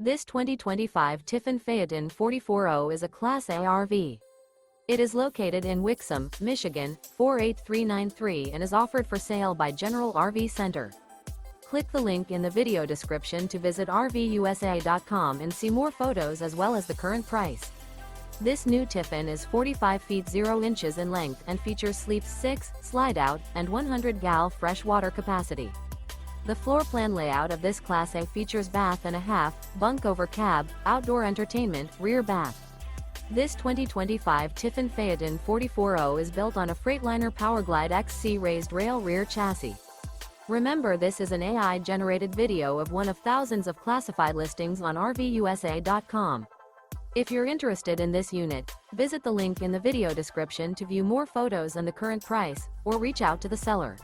This 2025 Tiffin Phaeton 440 is a Class A RV. It is located in Wixom, Michigan, 48393 and is offered for sale by General RV Center. Click the link in the video description to visit RVUSA.com and see more photos as well as the current price. This new Tiffin is 45 feet 0 inches in length and features sleeps 6, Slideout, and 100 gal fresh water capacity. The floor plan layout of this Class A features bath and a half, bunk over cab, outdoor entertainment, rear bath. This 2025 Tiffin Phaeton 440 is built on a Freightliner PowerGlide XC raised rail rear chassis. Remember, this is an AI-generated video of one of thousands of classified listings on RVUSA.com. If you're interested in this unit, visit the link in the video description to view more photos and the current price, or reach out to the seller.